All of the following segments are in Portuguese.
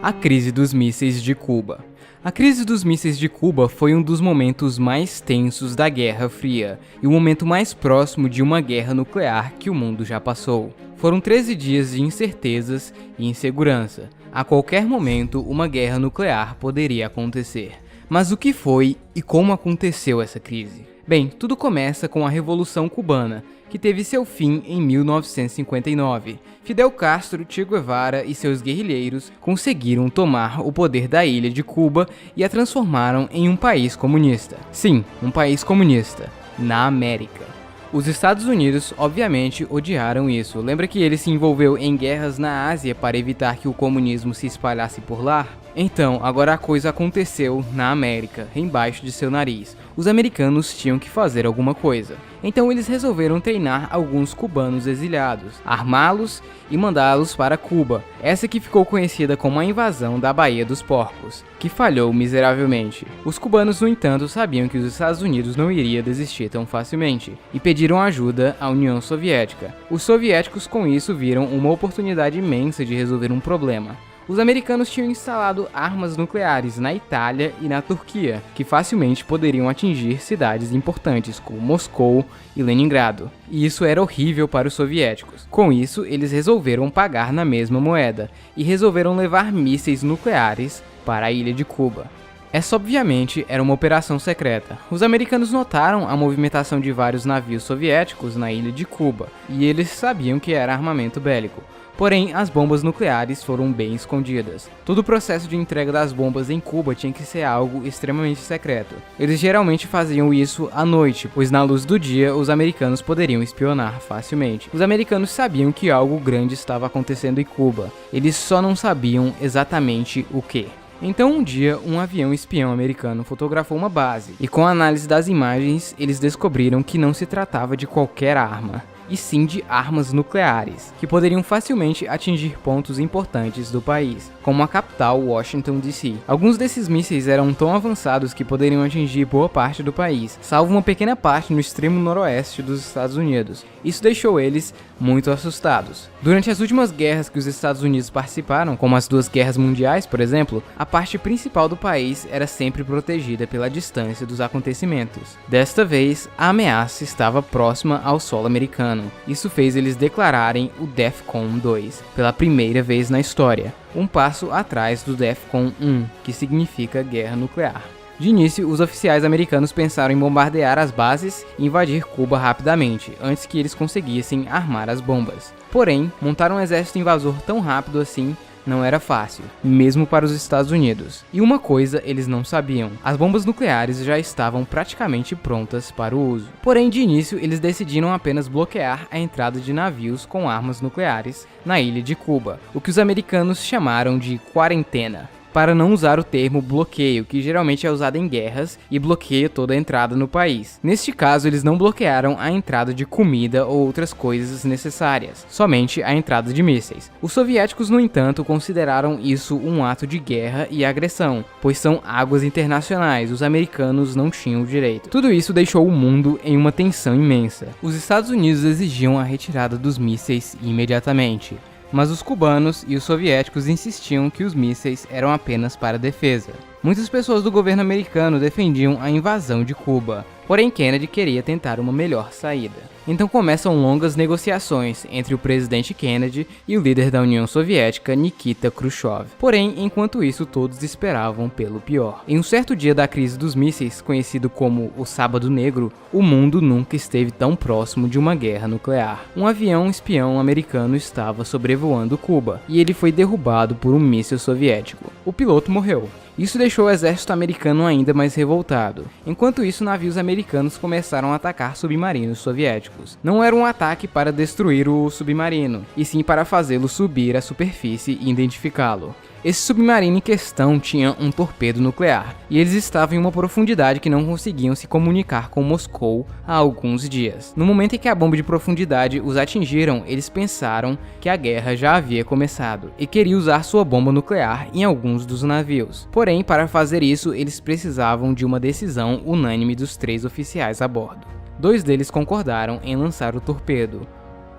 A crise dos mísseis de Cuba. A crise dos mísseis de Cuba foi um dos momentos mais tensos da Guerra Fria e o momento mais próximo de uma guerra nuclear que o mundo já passou. Foram 13 dias de incertezas e insegurança. A qualquer momento, uma guerra nuclear poderia acontecer. Mas o que foi e como aconteceu essa crise? Bem, tudo começa com a Revolução Cubana, que teve seu fim em 1959. Fidel Castro, Che Guevara e seus guerrilheiros conseguiram tomar o poder da ilha de Cuba e a transformaram em um país comunista. Sim, um país comunista, na América. Os Estados Unidos, obviamente, odiaram isso. Lembra que ele se envolveu em guerras na Ásia para evitar que o comunismo se espalhasse por lá? Então, agora a coisa aconteceu na América, embaixo de seu nariz. Os americanos tinham que fazer alguma coisa. Então eles resolveram treinar alguns cubanos exiliados, armá-los e mandá-los para Cuba. Essa que ficou conhecida como a invasão da Baía dos Porcos, que falhou miseravelmente. Os cubanos, no entanto, sabiam que os Estados Unidos não iria desistir tão facilmente e pediram ajuda à União Soviética. Os soviéticos com isso viram uma oportunidade imensa de resolver um problema. Os americanos tinham instalado armas nucleares na Itália e na Turquia, que facilmente poderiam atingir cidades importantes como Moscou e Leningrado. E isso era horrível para os soviéticos. Com isso, eles resolveram pagar na mesma moeda e resolveram levar mísseis nucleares para a ilha de Cuba. Essa obviamente era uma operação secreta. Os americanos notaram a movimentação de vários navios soviéticos na ilha de Cuba, e eles sabiam que era armamento bélico. Porém, as bombas nucleares foram bem escondidas. Todo o processo de entrega das bombas em Cuba tinha que ser algo extremamente secreto. Eles geralmente faziam isso à noite, pois na luz do dia os americanos poderiam espionar facilmente. Os americanos sabiam que algo grande estava acontecendo em Cuba, eles só não sabiam exatamente o que. Então um dia, um avião espião americano fotografou uma base, e com a análise das imagens, eles descobriram que não se tratava de qualquer arma, e sim de armas nucleares, que poderiam facilmente atingir pontos importantes do país, como a capital Washington DC. Alguns desses mísseis eram tão avançados que poderiam atingir boa parte do país, salvo uma pequena parte no extremo noroeste dos Estados Unidos. Isso deixou eles muito assustados. Durante as últimas guerras que os Estados Unidos participaram, como as duas guerras mundiais, por exemplo, a parte principal do país era sempre protegida pela distância dos acontecimentos. Desta vez, a ameaça estava próxima ao solo americano. Isso fez eles declararem o DEFCON 2 pela primeira vez na história, um passo atrás do DEFCON 1, que significa guerra nuclear. De início, os oficiais americanos pensaram em bombardear as bases e invadir Cuba rapidamente, antes que eles conseguissem armar as bombas. Porém, montar um exército invasor tão rápido assim não era fácil, mesmo para os Estados Unidos. E uma coisa eles não sabiam: as bombas nucleares já estavam praticamente prontas para o uso. Porém, de início, eles decidiram apenas bloquear a entrada de navios com armas nucleares na ilha de Cuba, o que os americanos chamaram de quarentena, para não usar o termo bloqueio, que geralmente é usado em guerras e bloqueia toda a entrada no país. Neste caso, eles não bloquearam a entrada de comida ou outras coisas necessárias, somente a entrada de mísseis. Os soviéticos, no entanto, consideraram isso um ato de guerra e agressão, pois são águas internacionais, os americanos não tinham o direito. Tudo isso deixou o mundo em uma tensão imensa. Os Estados Unidos exigiam a retirada dos mísseis imediatamente, mas os cubanos e os soviéticos insistiam que os mísseis eram apenas para defesa. Muitas pessoas do governo americano defendiam a invasão de Cuba, porém Kennedy queria tentar uma melhor saída. Então começam longas negociações entre o presidente Kennedy e o líder da União Soviética, Nikita Khrushchev. Porém, enquanto isso, todos esperavam pelo pior. Em um certo dia da crise dos mísseis, conhecido como o Sábado Negro, o mundo nunca esteve tão próximo de uma guerra nuclear. Um avião espião americano estava sobrevoando Cuba, e ele foi derrubado por um míssil soviético. O piloto morreu. Isso deixou o exército americano ainda mais revoltado. Enquanto isso, navios americanos começaram a atacar submarinos soviéticos. Não era um ataque para destruir o submarino, e sim para fazê-lo subir à superfície e identificá-lo. Esse submarino em questão tinha um torpedo nuclear, e eles estavam em uma profundidade que não conseguiam se comunicar com Moscou há alguns dias. No momento em que a bomba de profundidade os atingiram, eles pensaram que a guerra já havia começado, e queriam usar sua bomba nuclear em alguns dos navios. Porém, para fazer isso, eles precisavam de uma decisão unânime dos 3 oficiais a bordo. 2 deles concordaram em lançar o torpedo.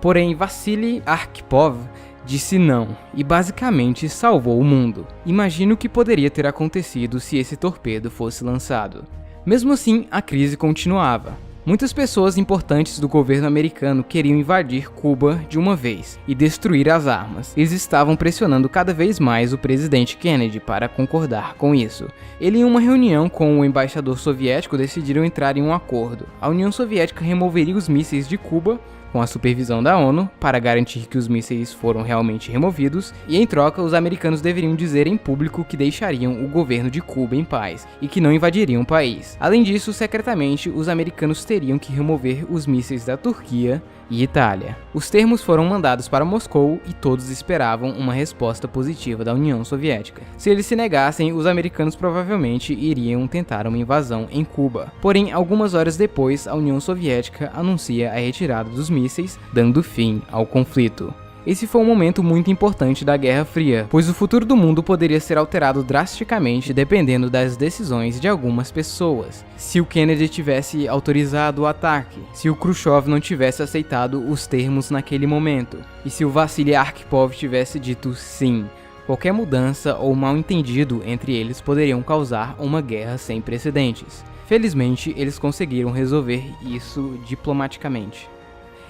Porém, Vassili Arkhipov disse não e basicamente salvou o mundo. Imagine o que poderia ter acontecido se esse torpedo fosse lançado. Mesmo assim, a crise continuava. Muitas pessoas importantes do governo americano queriam invadir Cuba de uma vez e destruir as armas. Eles estavam pressionando cada vez mais o presidente Kennedy para concordar com isso. Ele, em uma reunião com o embaixador soviético, decidiram entrar em um acordo. A União Soviética removeria os mísseis de Cuba com a supervisão da ONU, para garantir que os mísseis foram realmente removidos, e em troca os americanos deveriam dizer em público que deixariam o governo de Cuba em paz e que não invadiriam o país. Além disso, secretamente, os americanos teriam que remover os mísseis da Turquia e Itália. Os termos foram mandados para Moscou e todos esperavam uma resposta positiva da União Soviética. Se eles se negassem, os americanos provavelmente iriam tentar uma invasão em Cuba. Porém, algumas horas depois, a União Soviética anuncia a retirada dos mísseis, dando fim ao conflito. Esse foi um momento muito importante da Guerra Fria, pois o futuro do mundo poderia ser alterado drasticamente dependendo das decisões de algumas pessoas. Se o Kennedy tivesse autorizado o ataque, se o Khrushchev não tivesse aceitado os termos naquele momento, e se o Vassili Arkhipov tivesse dito sim. Qualquer mudança ou mal-entendido entre eles poderiam causar uma guerra sem precedentes. Felizmente, eles conseguiram resolver isso diplomaticamente.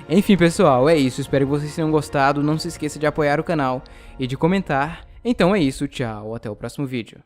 Enfim, pessoal, é isso. Espero que vocês tenham gostado. Não se esqueça de apoiar o canal e de comentar. Então é isso, tchau. Até o próximo vídeo.